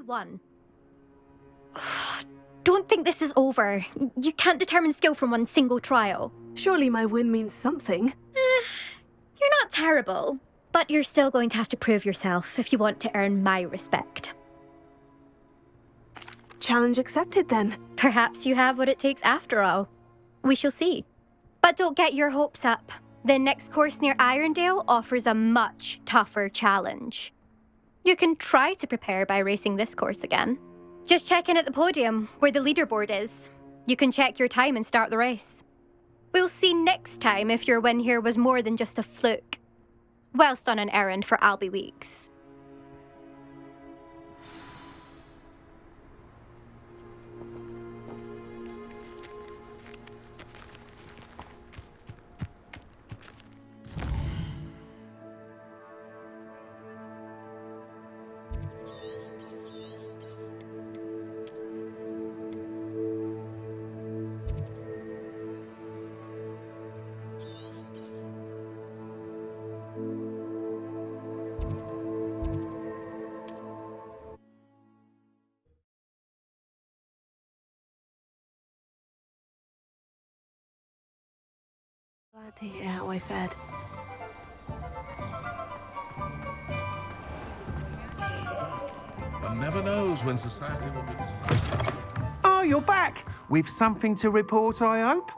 1. Don't think this is over. You can't determine skill from one single trial. Surely my win means something. You're not terrible, but you're still going to have to prove yourself if you want to earn my respect. Challenge accepted then. Perhaps you have what it takes after all. We shall see. But don't get your hopes up. The next course near Irondale offers a much tougher challenge. You can try to prepare by racing this course again. Just check in at the podium, where the leaderboard is. You can check your time and start the race. We'll see next time if your win here was more than just a fluke, whilst on an errand for Albie Weeks. Glad to hear how I fared. One never knows when society will be... Oh, you're back! With something to report, I hope?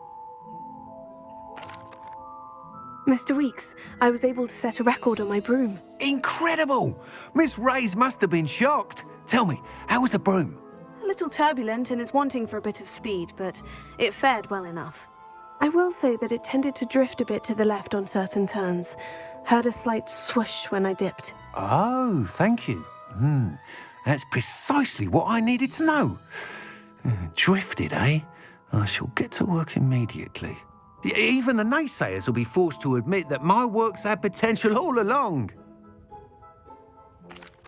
Mr. Weeks, I was able to set a record on my broom. Incredible! Miss Reyes must have been shocked. Tell me, how was the broom? A little turbulent and is wanting for a bit of speed, but it fared well enough. I will say that it tended to drift a bit to the left on certain turns. Heard a slight swoosh when I dipped. Oh, thank you. That's precisely what I needed to know. Drifted, eh? I shall get to work immediately. Even the naysayers will be forced to admit that my work's had potential all along.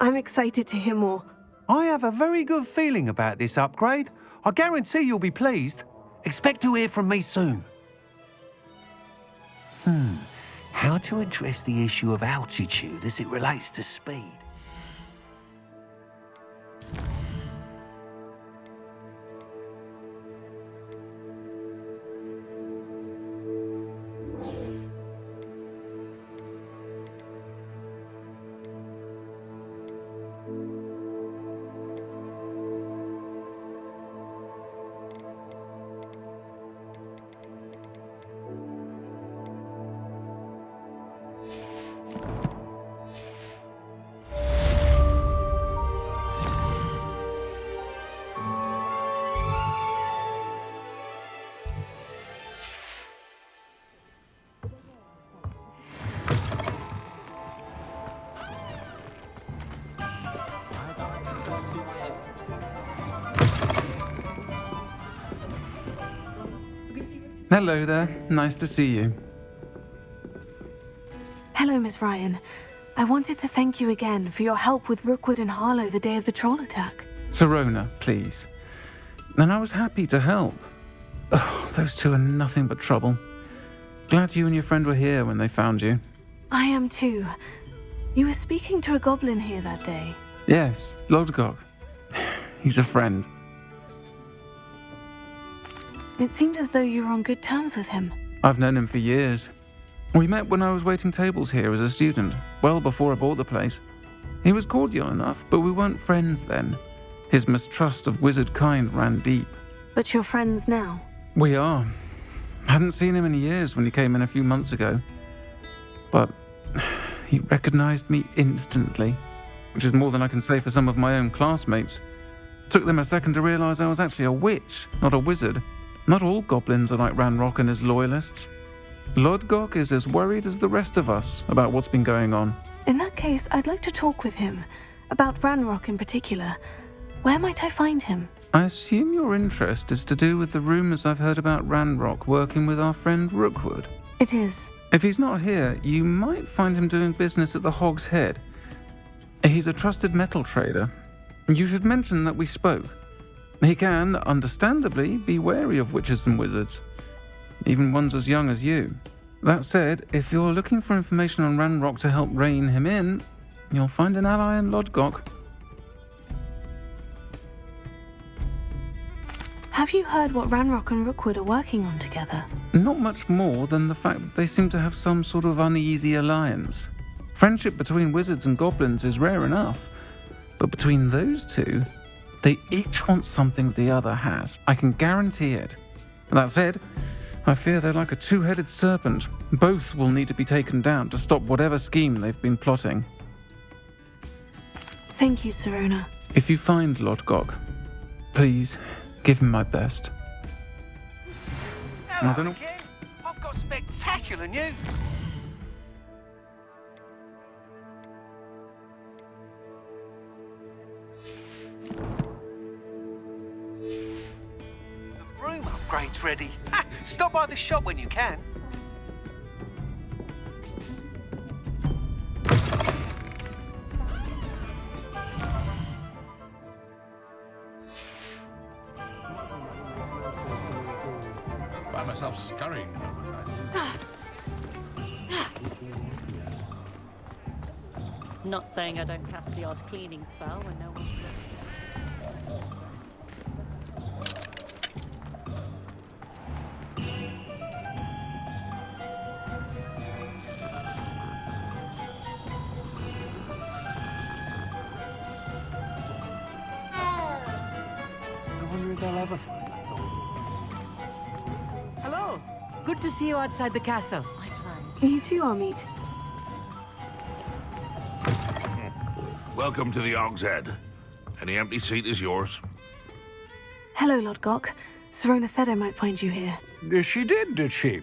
I'm excited to hear more. I have a very good feeling about this upgrade. I guarantee you'll be pleased. Expect to hear from me soon. How to address the issue of altitude as it relates to speed? Hello there. Nice to see you. Hello, Miss Ryan. I wanted to thank you again for your help with Rookwood and Harlow the day of the troll attack. Serona, please. And I was happy to help. Oh, those two are nothing but trouble. Glad you and your friend were here when they found you. I am too. You were speaking to a goblin here that day. Yes, Lodgok. He's a friend. It seemed as though you were on good terms with him. I've known him for years. We met when I was waiting tables here as a student, well before I bought the place. He was cordial enough, but we weren't friends then. His mistrust of wizard kind ran deep. But you're friends now? We are. Hadn't seen him in years when he came in a few months ago. But he recognized me instantly, which is more than I can say for some of my own classmates. Took them a second to realize I was actually a witch, not a wizard. Not all goblins are like Ranrock and his loyalists. Lodgok is as worried as the rest of us about what's been going on. In that case, I'd like to talk with him. About Ranrock in particular. Where might I find him? I assume your interest is to do with the rumors I've heard about Ranrock working with our friend Rookwood. It is. If he's not here, you might find him doing business at the Hog's Head. He's a trusted metal trader. You should mention that we spoke. He can, understandably, be wary of witches and wizards, even ones as young as you. That said, if you're looking for information on Ranrock to help rein him in, you'll find an ally in Lodgok. Have you heard what Ranrock and Rookwood are working on together? Not much more than the fact that they seem to have some sort of uneasy alliance. Friendship between wizards and goblins is rare enough, but between those two, they each want something the other has. I can guarantee it. That said, I fear they're like a two-headed serpent. Both will need to be taken down to stop whatever scheme they've been plotting. Thank you, Sirona. If you find Lord Gog, please give him my best. I don't know. Kid. I've got spectacular news. The broom upgrade's ready. Ha, stop by the shop when you can. By myself scurrying. Not saying I don't cast the odd cleaning spell when no one's looking. I wonder if they'll ever find it. Hello. Good to see you outside the castle. I plan. You too, Amit. Welcome to the Og's Head. Any empty seat is yours. Hello, Lord Gok. Sirona said I might find you here. She did she?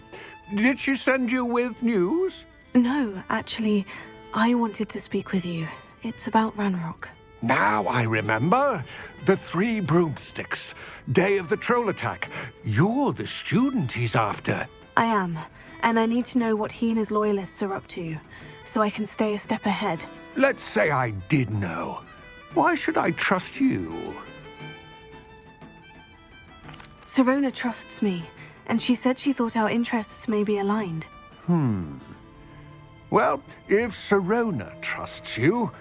Did she send you with news? No, actually, I wanted to speak with you. It's about Ranrock. Now I remember. The 3 broomsticks. Day of the troll attack. You're the student he's after. I am, and I need to know what he and his loyalists are up to, so I can stay a step ahead. Let's say I did know. Why should I trust you? Sirona trusts me, and she said she thought our interests may be aligned. Well, if Sirona trusts you,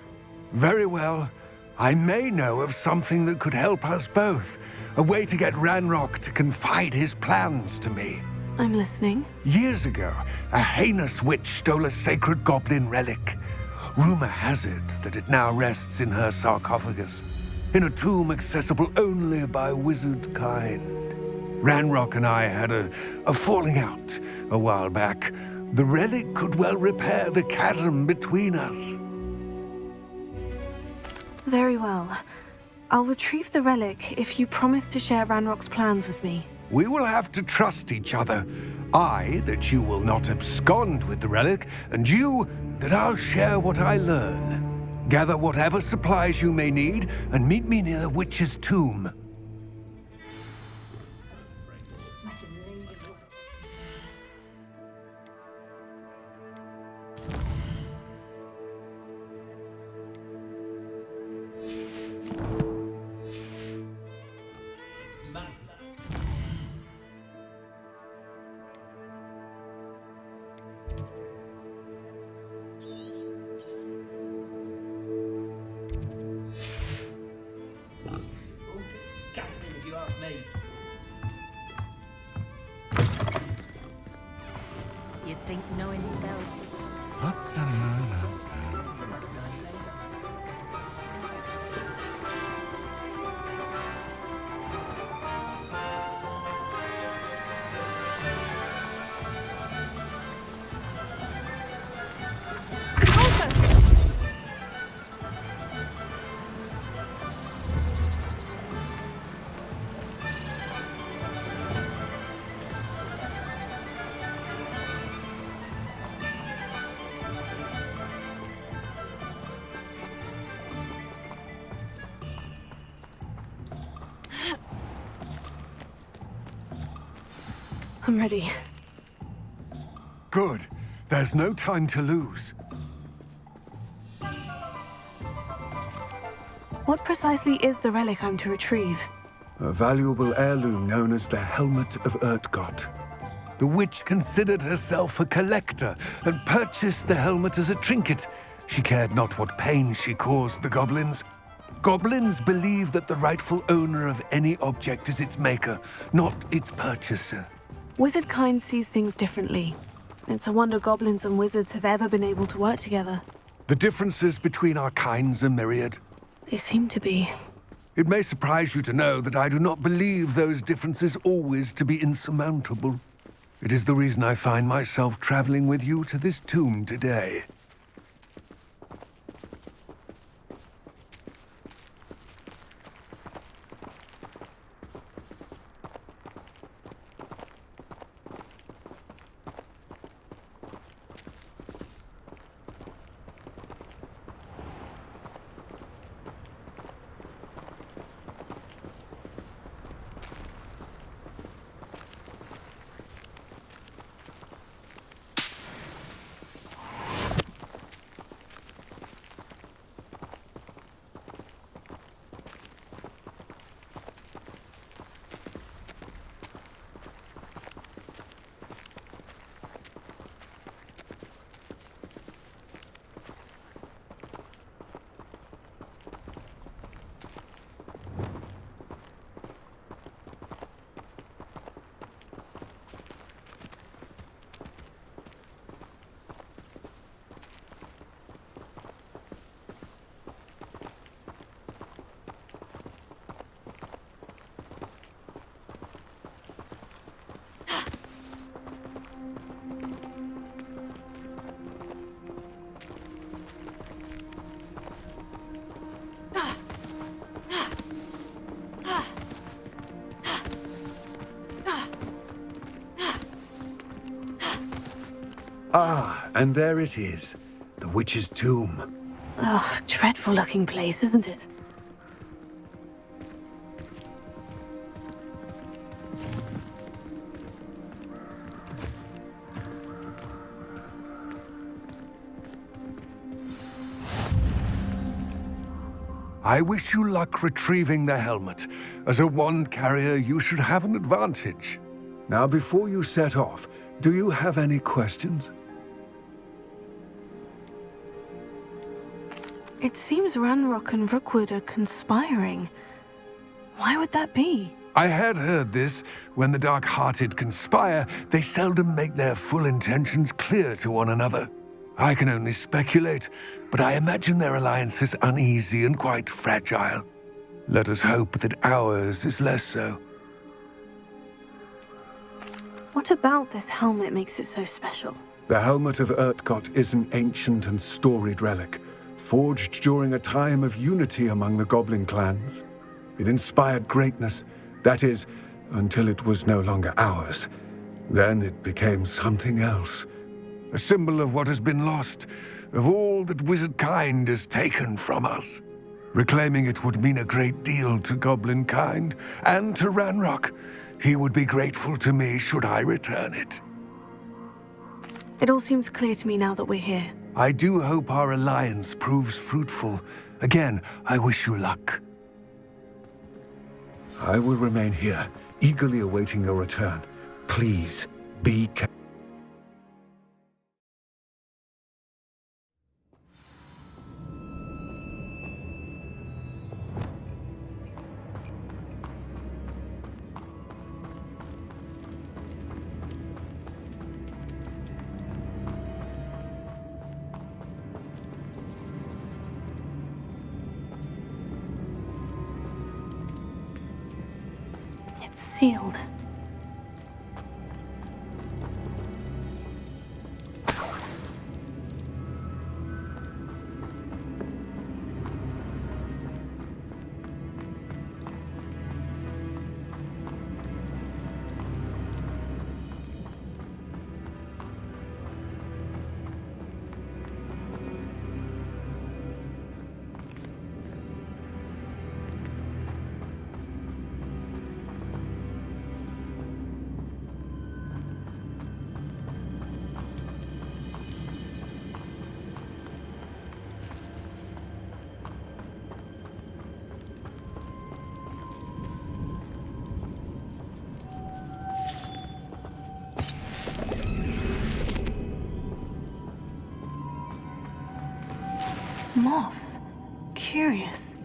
very well. I may know of something that could help us both. A way to get Ranrock to confide his plans to me. I'm listening. Years ago, a heinous witch stole a sacred goblin relic. Rumor has it that it now rests in her sarcophagus, in a tomb accessible only by wizard kind. Ranrock and I had a falling out a while back. The relic could well repair the chasm between us. Very well. I'll retrieve the relic if you promise to share Ranrock's plans with me. We will have to trust each other. I, that you will not abscond with the relic, and you, that I'll share what I learn. Gather whatever supplies you may need, and meet me near the witch's tomb. You'd think knowing spells. I'm ready. Good. There's no time to lose. What precisely is the relic I'm to retrieve? A valuable heirloom known as the Helmet of Urtgott. The witch considered herself a collector and purchased the helmet as a trinket. She cared not what pain she caused the goblins. Goblins believe that the rightful owner of any object is its maker, not its purchaser. Wizard kind sees things differently. It's a wonder goblins and wizards have ever been able to work together. The differences between our kinds are myriad. They seem to be. It may surprise you to know that I do not believe those differences always to be insurmountable. It is the reason I find myself traveling with you to this tomb today. Ah, and there it is, the witch's tomb. Oh, dreadful looking place, isn't it? I wish you luck retrieving the helmet. As a wand carrier, you should have an advantage. Now, before you set off, do you have any questions? It seems Ranrock and Rookwood are conspiring. Why would that be? I had heard this. When the dark-hearted conspire, they seldom make their full intentions clear to one another. I can only speculate, but I imagine their alliance is uneasy and quite fragile. Let us hope that ours is less so. What about this helmet makes it so special? The helmet of Urtkot is an ancient and storied relic, forged during a time of unity among the goblin clans. It inspired greatness, that is, until it was no longer ours. Then it became something else. A symbol of what has been lost, of all that wizard kind has taken from us. Reclaiming it would mean a great deal to goblin kind, and to Ranrock. He would be grateful to me should I return it. It all seems clear to me now that we're here. I do hope our alliance proves fruitful. Again, I wish you luck. I will remain here, eagerly awaiting your return. Please, be careful. It's sealed. Moths. Curious.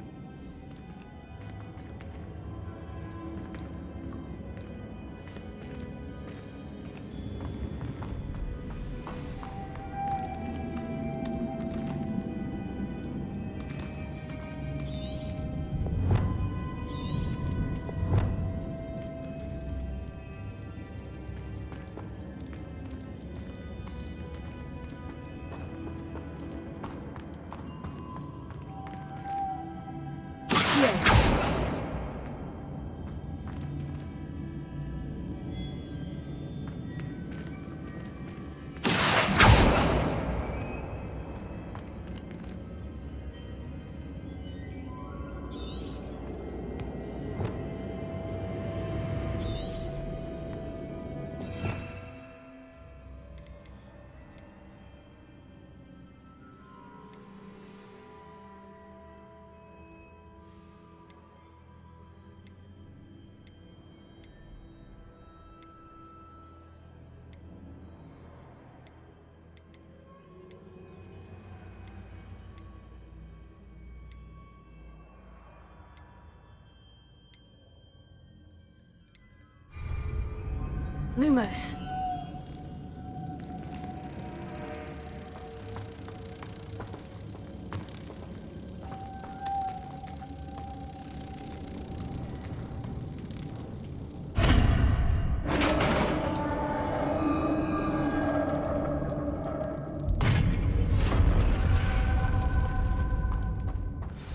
Lumos.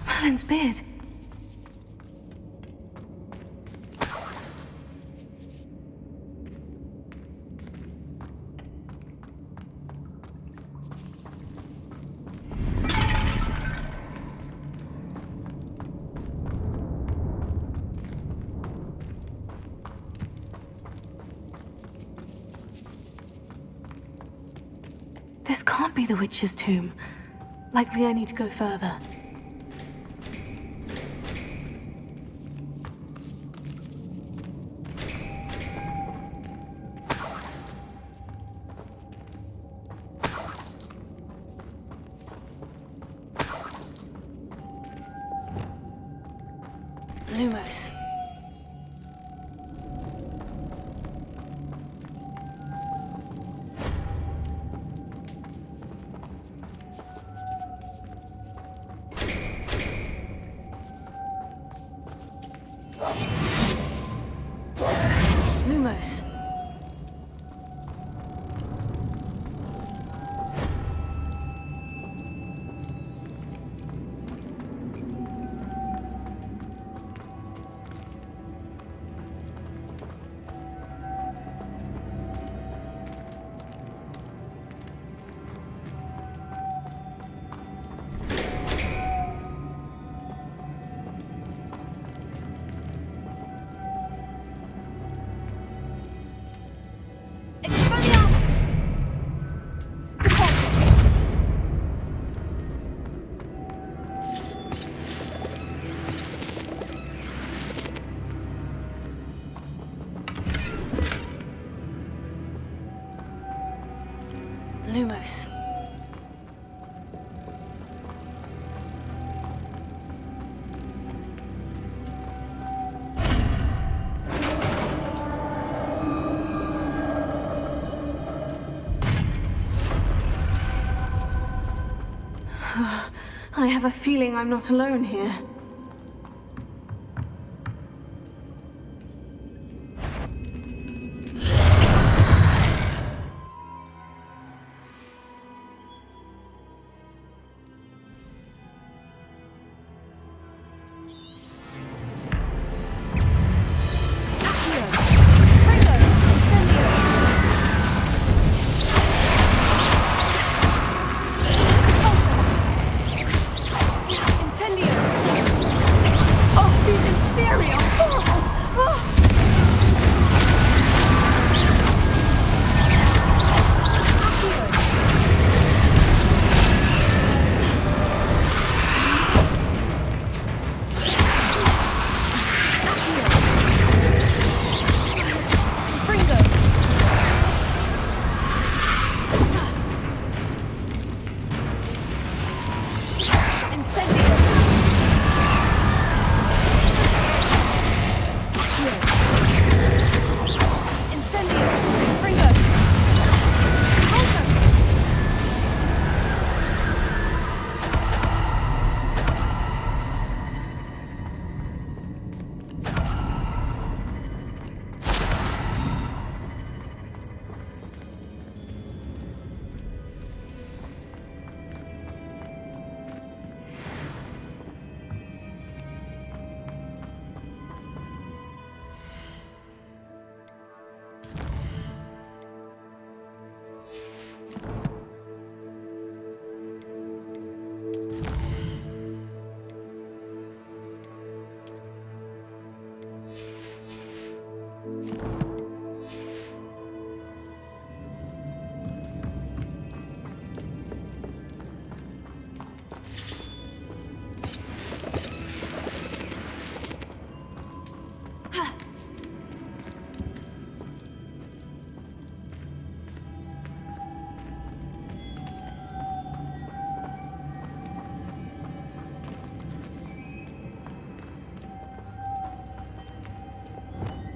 Merlin's beard. This can't be the witch's tomb. Likely I need to go further. Lumos. Lumos. Lumos. I have a feeling I'm not alone here.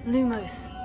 Lumos.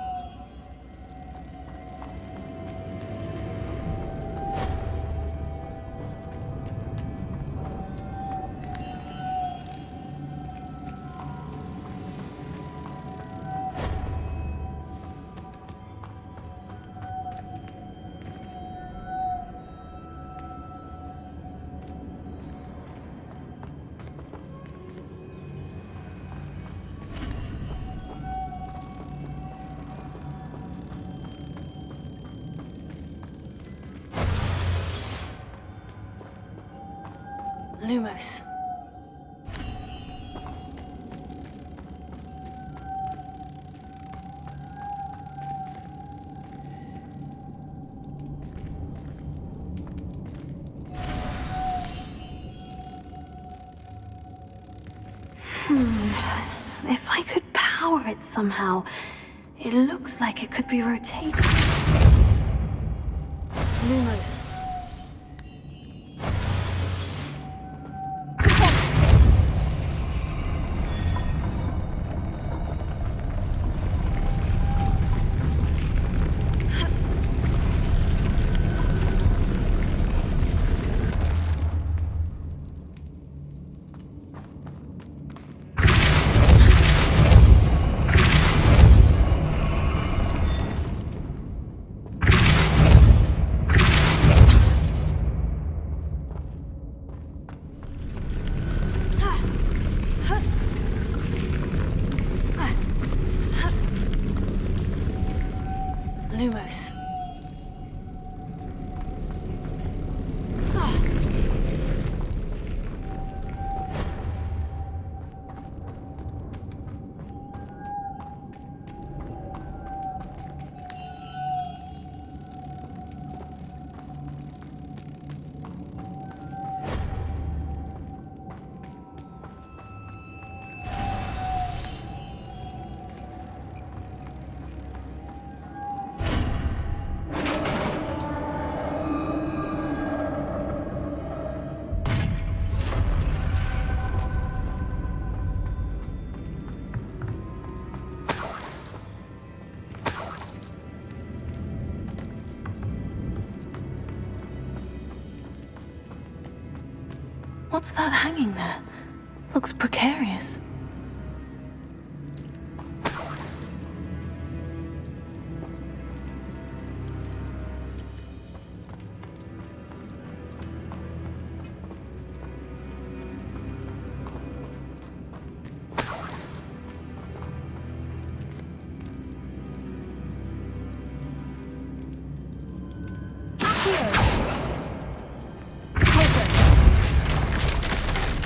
Lumos. If I could power it somehow, it looks like it could be rotated. Lumos. Lumos. What's that hanging there? Looks precarious.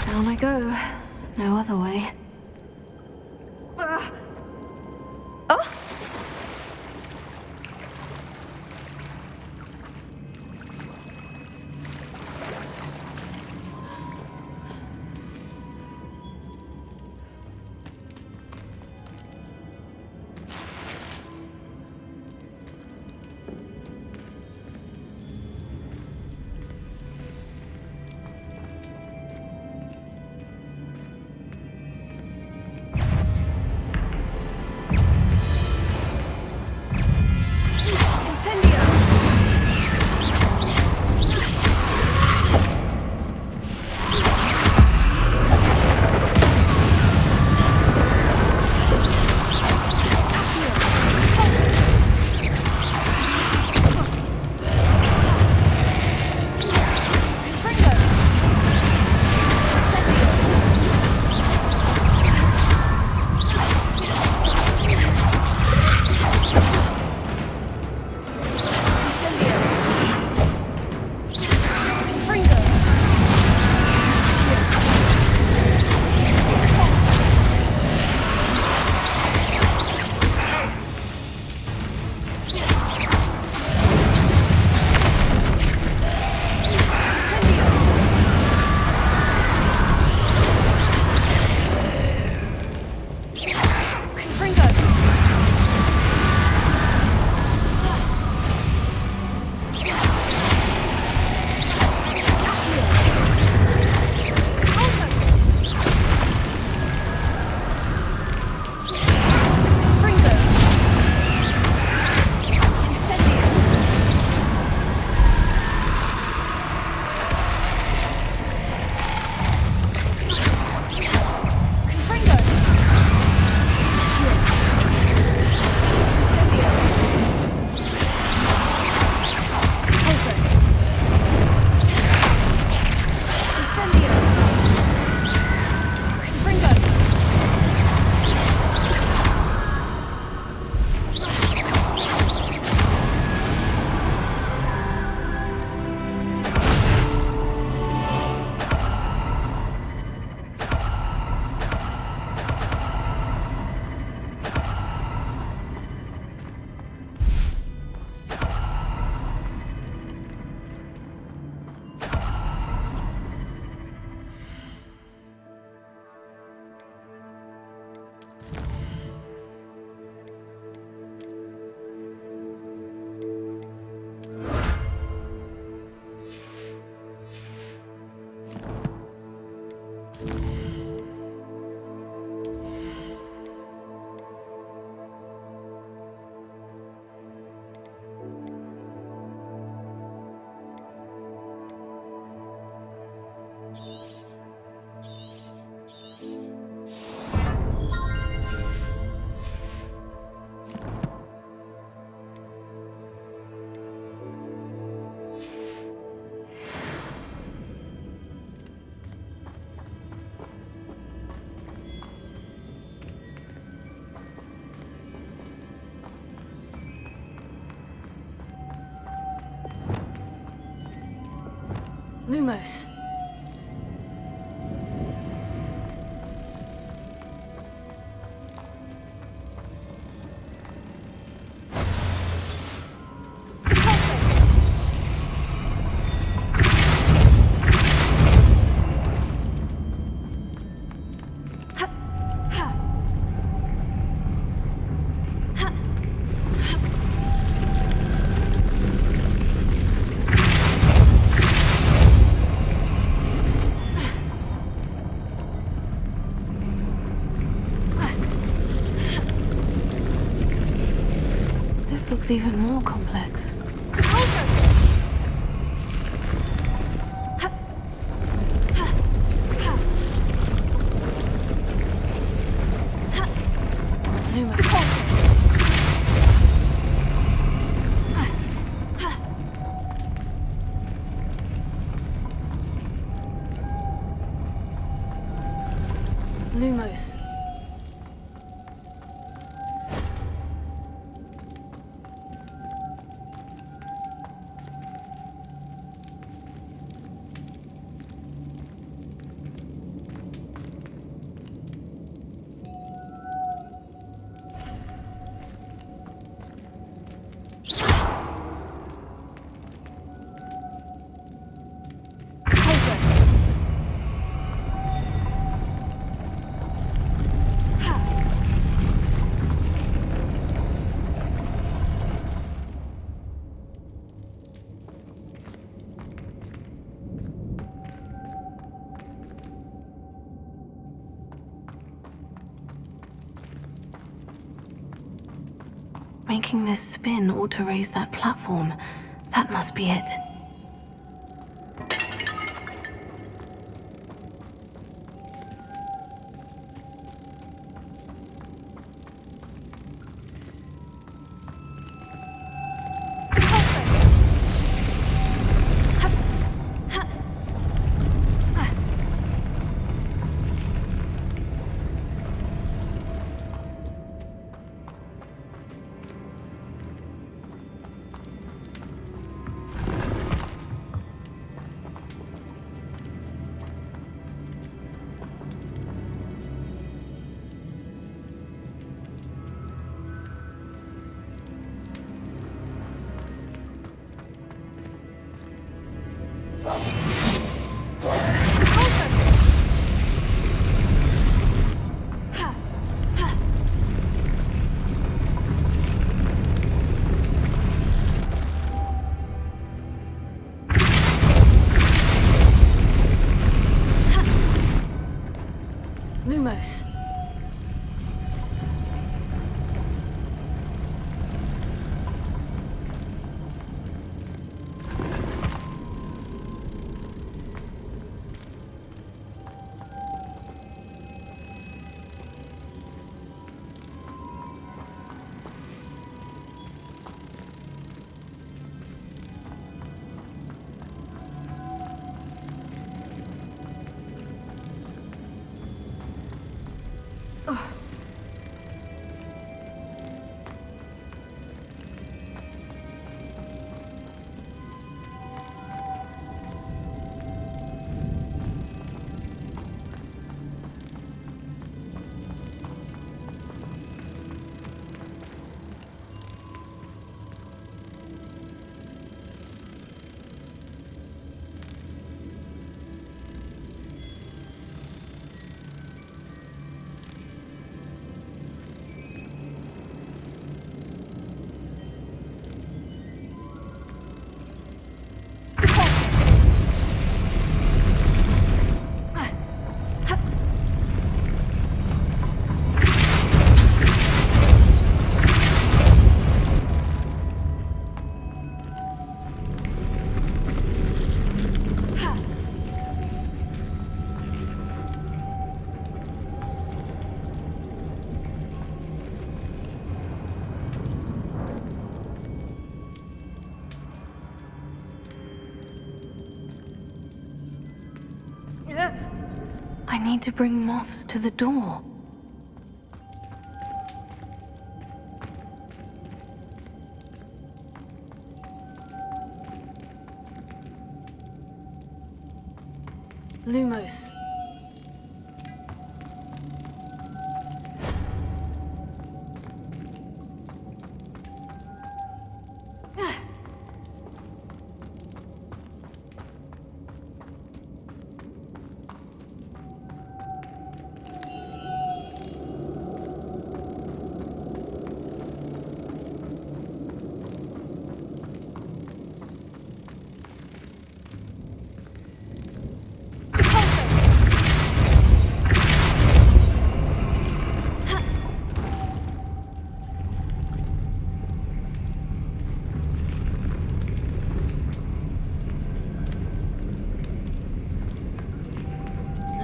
Down I go. No other way. Lumos. This looks even more complex. Lumos. Making this spin ought to raise that platform. That must be it. Lumos. I need to bring moths to the door. Lumos.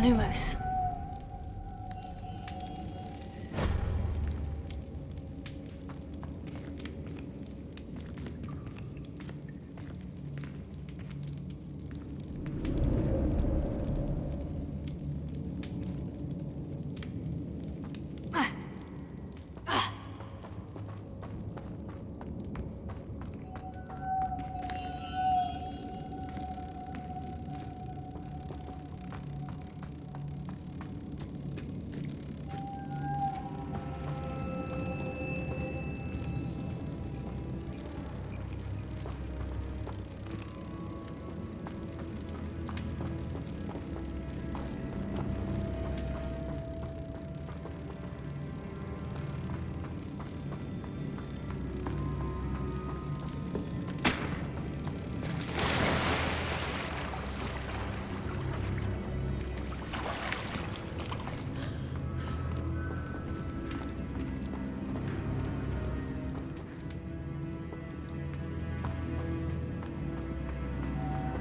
Lumos.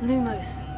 Lumos.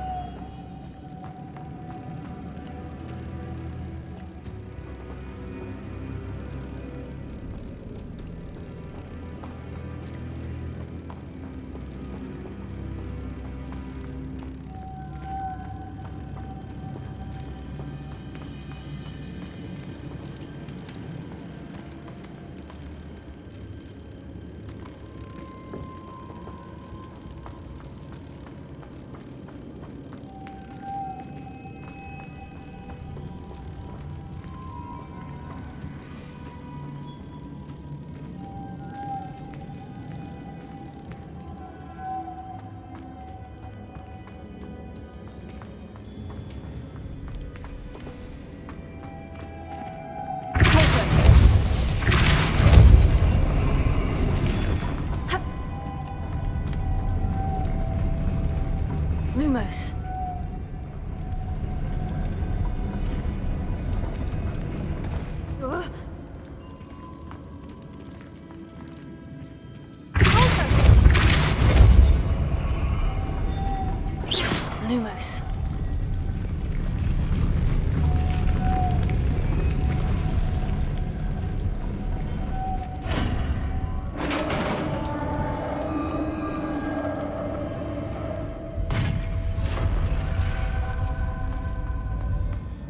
Lumos. Lumos.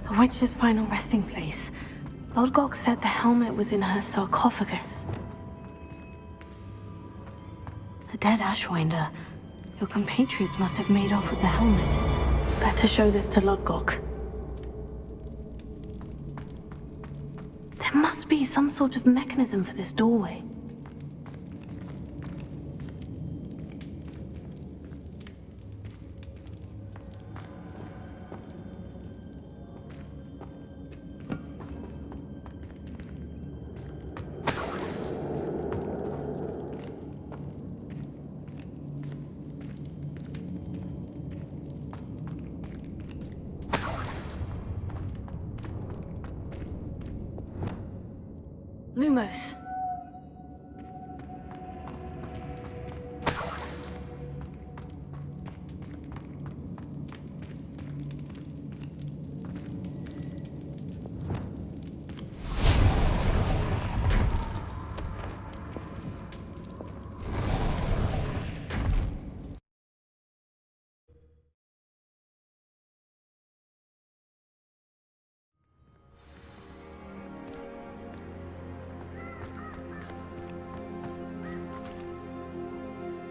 The witch's final resting place. Lodgok said the helmet was in her sarcophagus. A dead Ashwinder. Your compatriots must have made off with the helmet. Better show this to Lodgok. There must be some sort of mechanism for this doorway. Lumos.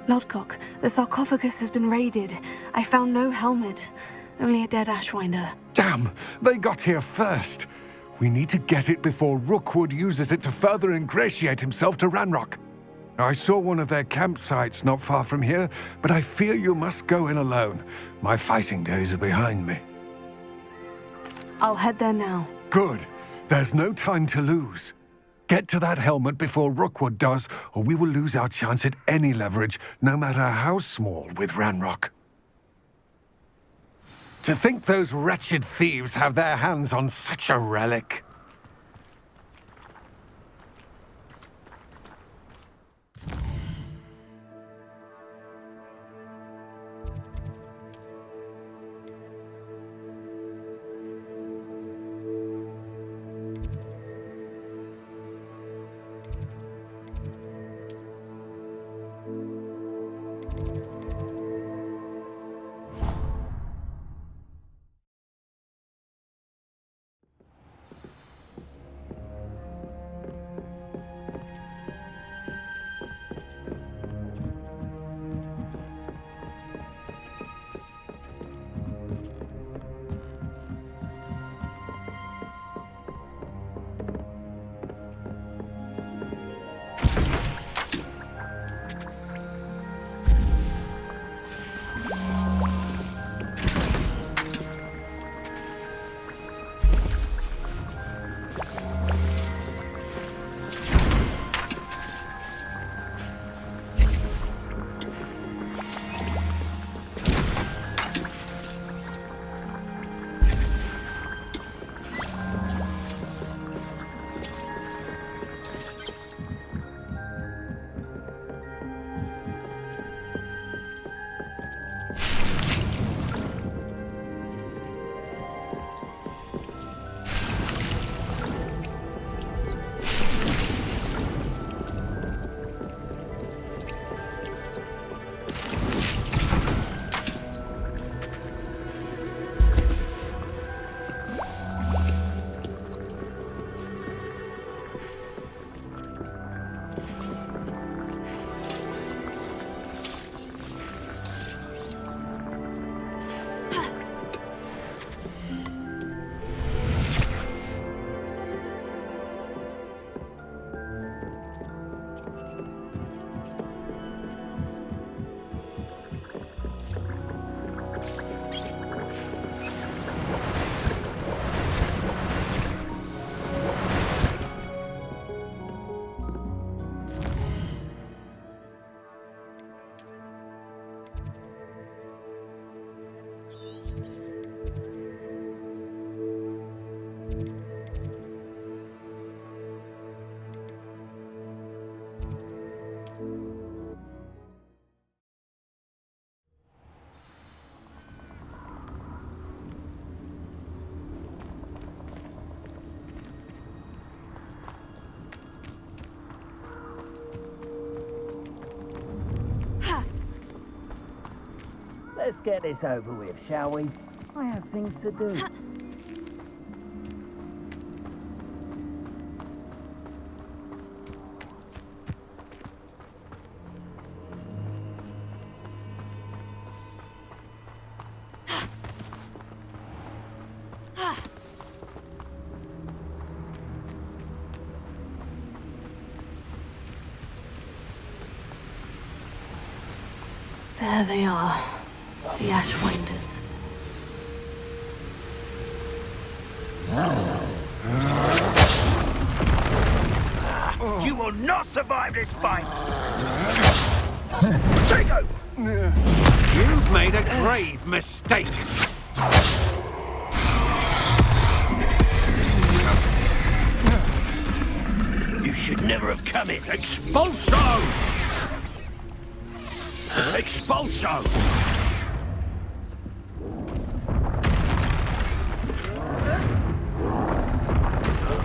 Lodgok, the sarcophagus has been raided. I found no helmet. Only a dead Ashwinder. Damn, they got here first. We need to get it before Rookwood uses it to further ingratiate himself to Ranrock. I saw one of their campsites not far from here, but I fear you must go in alone. My fighting days are behind me. I'll head there now. Good. There's no time to lose. Get to that helmet before Rookwood does, or we will lose our chance at any leverage, no matter how small, with Ranrock. To think those wretched thieves have their hands on such a relic. Let's get this over with, shall we? I have things to do. There they are. The Ashwinders. You will not survive this fight! Trigo! You've made a grave mistake. You should never have come in. Expulso! Expulso!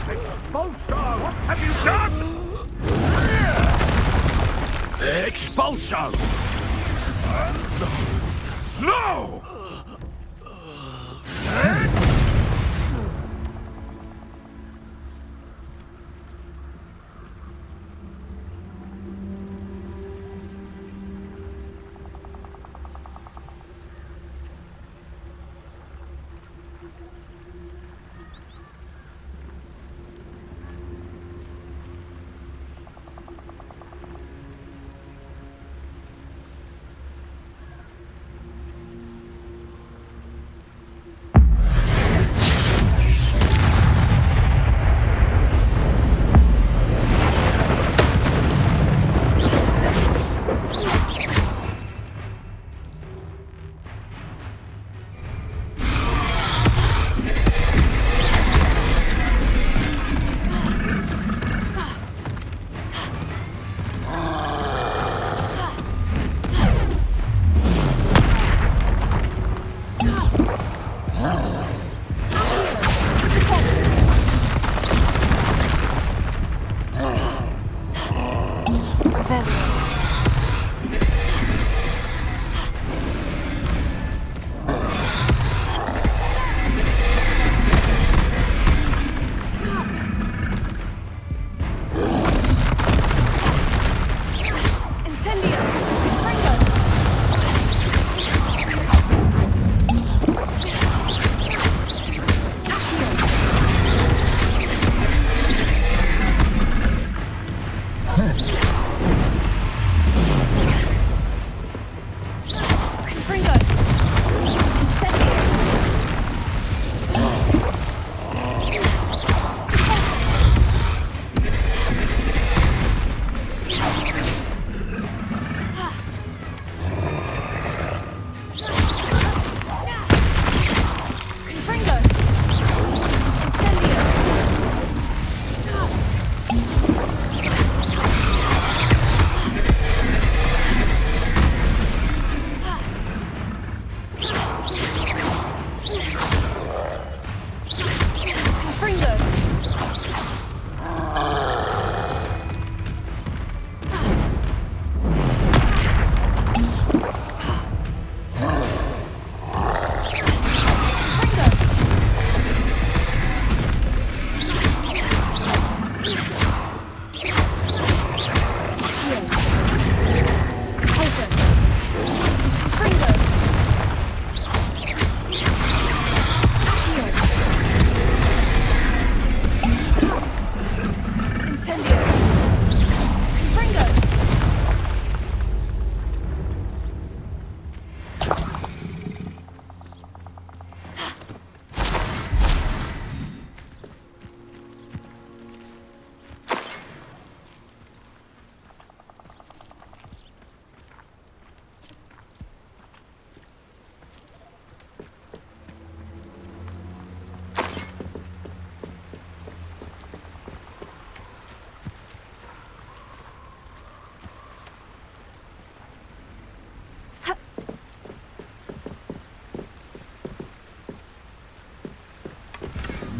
Expulso! What have you done? Expulso! No!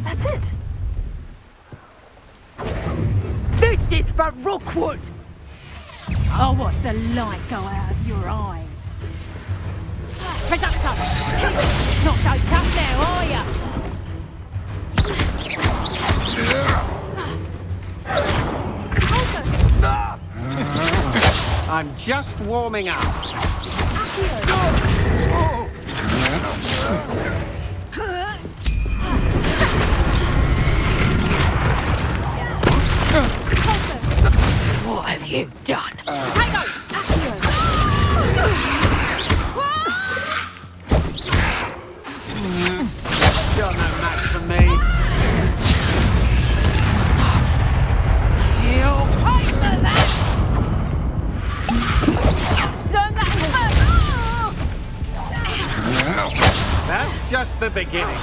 That's it. This is for Rookwood! I'll watch the light go out of your eye. Conductor! Not so tough now, are ya? I'm just warming up. What have you done? You're no match for me. You'll pay for that! Learn that first! That's just the beginning.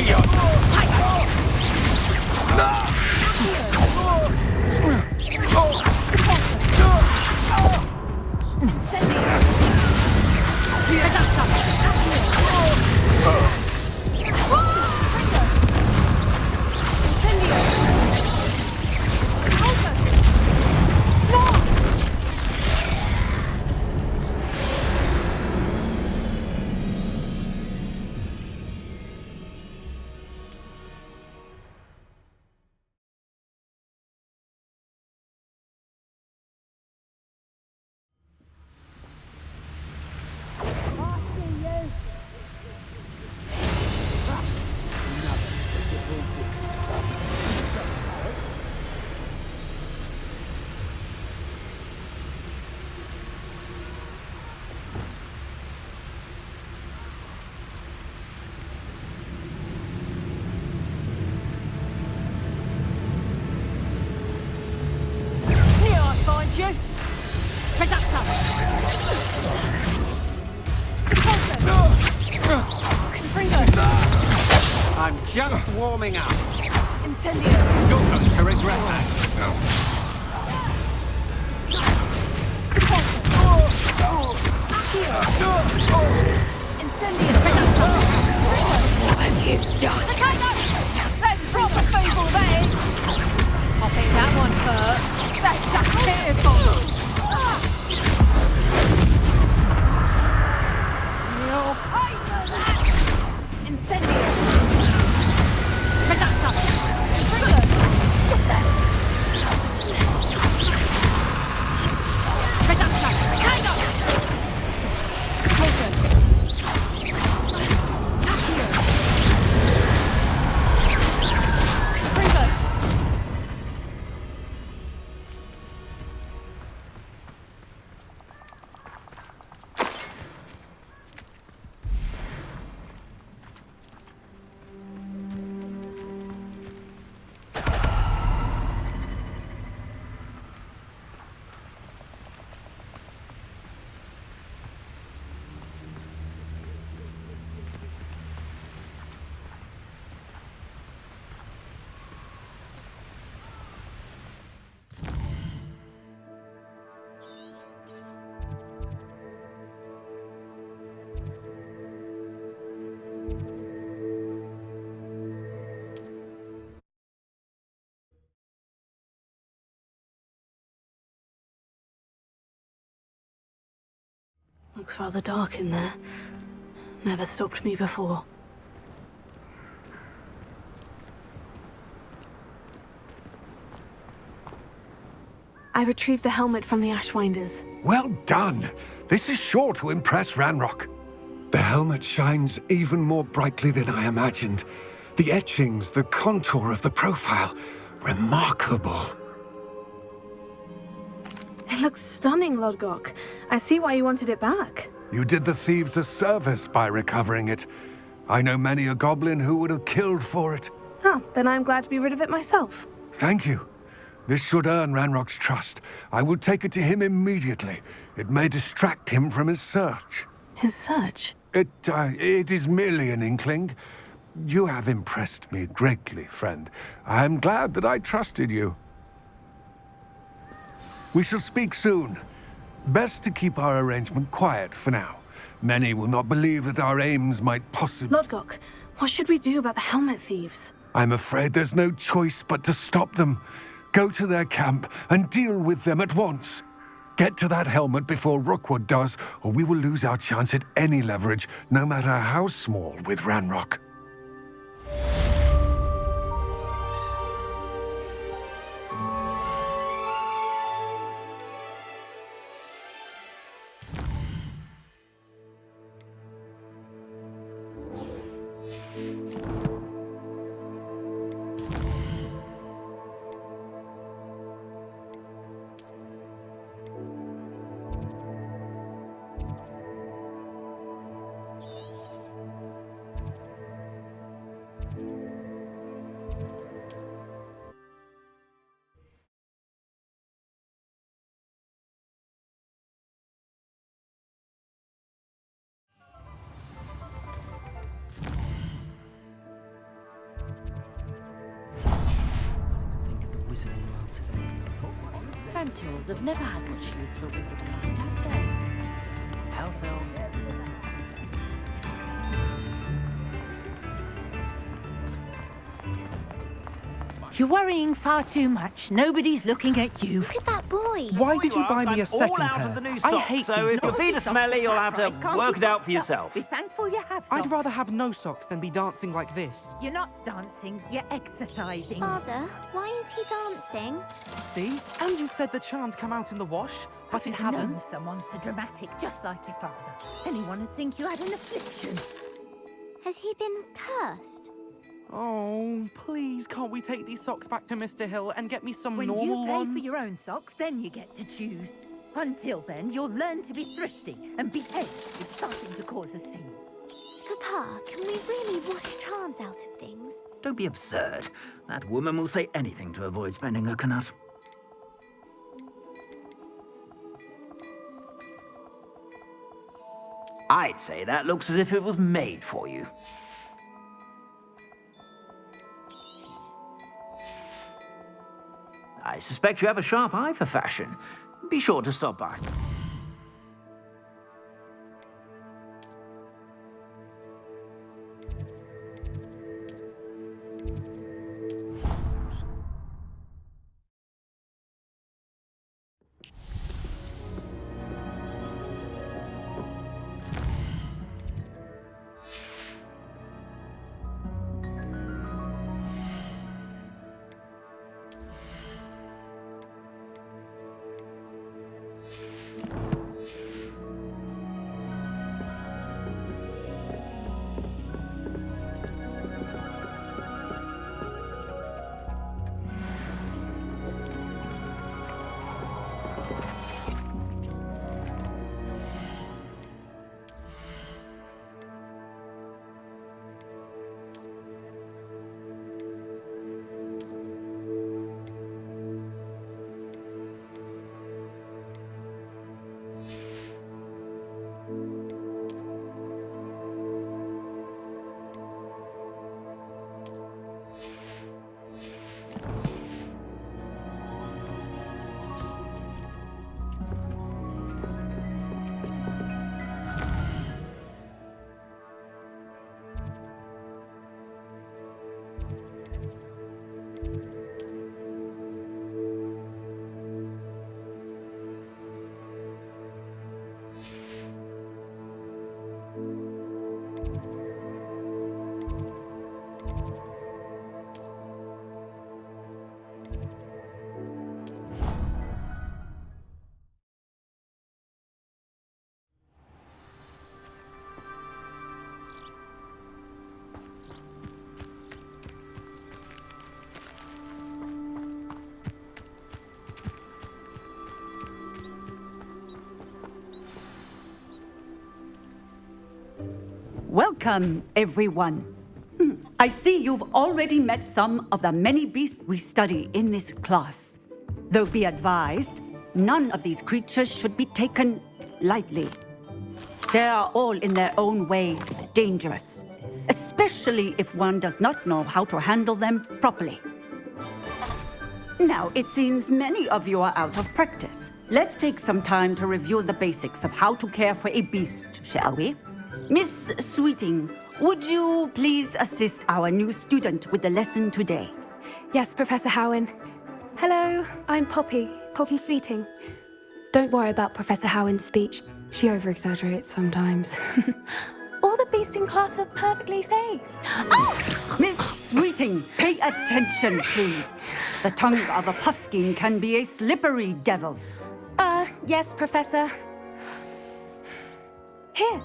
You. Conductor! I'm just warming up. Incendio. You're going to regret that. Incendio. What have you done? That's proper feeble, that is. I think that one hurt. That's just pitiful. You'll pay for that. Incendio. Conductor! Stop that! Conductor! Hang on! Looks rather dark in there. Never stopped me before. I retrieved the helmet from the Ashwinders. Well done. This is sure to impress Ranrock. The helmet shines even more brightly than I imagined. The etchings, the contour of the profile. Remarkable. It looks stunning, Lodgok. I see why you wanted it back. You did the thieves a service by recovering it. I know many a goblin who would have killed for it. Huh, then I'm glad to be rid of it myself. Thank you. This should earn Ranrock's trust. I will take it to him immediately. It may distract him from his search. His search? It is merely an inkling. You have impressed me greatly, friend. I am glad that I trusted you. We shall speak soon. Best to keep our arrangement quiet for now. Many will not believe that our aims might possibly... Lodgok, what should we do about the helmet thieves? I'm afraid there's no choice but to stop them. Go to their camp and deal with them at once. Get to that helmet before Rookwood does, or we will lose our chance at any leverage, no matter how small, with Ranrock. Centaurs have never had much use for wizard kind, have they? House elf. You're worrying far too much. Nobody's looking at you. Look at that boy. Why did you buy me a second all out pair? of the new I socks, hate so these if your socks. feet are smelly, you'll have to work it out for yourself. Be thankful you have I'd socks. rather have no socks than be dancing like this. You're not dancing, you're exercising. Father, why is he dancing? See? And you said the charms come out in the wash, but it hasn't. Known someone so dramatic, just like your father. Anyone would think you had an affliction. Has he been cursed? Oh, please, can't we take these socks back to Mr. Hill and get me some When normal you pay ones? for your own socks, then you get to choose. Until then, you'll learn to be thrifty and behave if starting to cause a scene. Papa, can we really wash charms out of things? Don't be absurd. That woman will say anything to avoid spending her kanut. I'd say that looks as if it was made for you. I suspect you have a sharp eye for fashion. Be sure to stop by. Welcome, everyone. I see you've already met some of the many beasts we study in this class. Though be advised, none of these creatures should be taken lightly. They are all in their own way dangerous, especially if one does not know how to handle them properly. Now, it seems many of you are out of practice. Let's take some time to review the basics of how to care for a beast, shall we? Miss Sweeting, would you please assist our new student with the lesson today? Yes, Professor Howen. Hello, I'm Poppy Sweeting. Don't worry about Professor Howen's speech. She over-exaggerates sometimes. All the beasts in class are perfectly safe. Oh! Miss Sweeting, pay attention, please. The tongue of a puffskein can be a slippery devil. Yes, Professor. Here,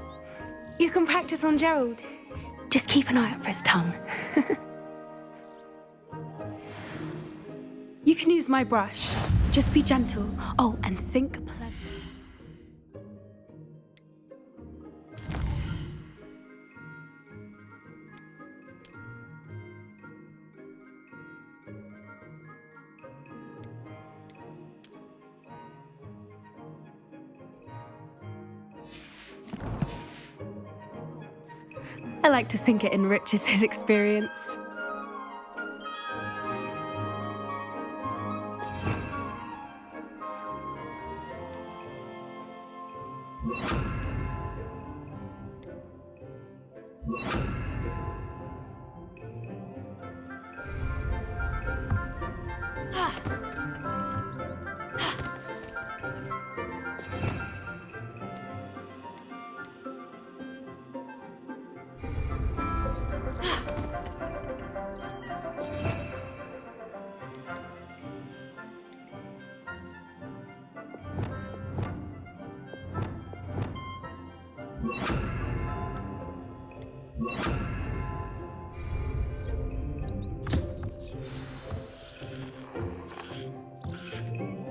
you can practice on Gerald. Just keep an eye out for his tongue. You can use my brush. Just be gentle. Oh, and think pleasant. I like to think it enriches his experience.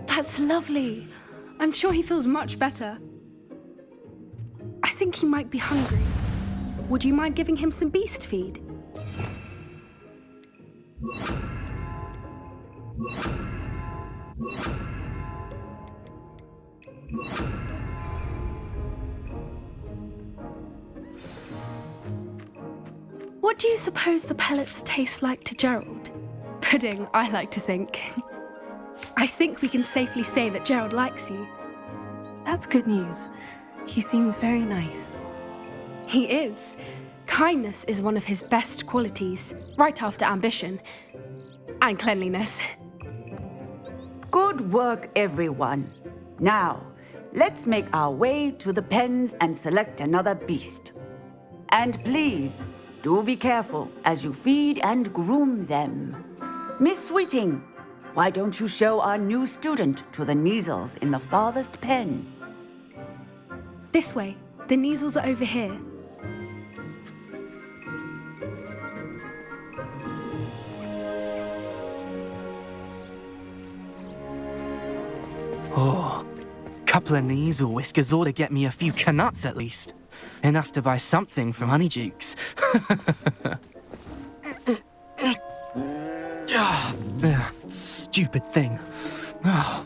That's lovely. I'm sure he feels much better. I think he might be hungry. Would you mind giving him some beast feed? What do you suppose the pellets taste like to Gerald? Pudding, I like to think. I think we can safely say that Gerald likes you. That's good news. He seems very nice. He is. Kindness is one of his best qualities, right after ambition. And cleanliness. Good work, everyone. Now, let's make our way to the pens and select another beast. And please, do be careful as you feed and groom them. Miss Sweeting, why don't you show our new student to the Kneazles in the farthest pen? This way. The Kneazles are over here. Oh, couple of Kneazle whiskers ought to get me a few canuts at least. Enough to buy something from Honeydukes. Stupid thing. Oh.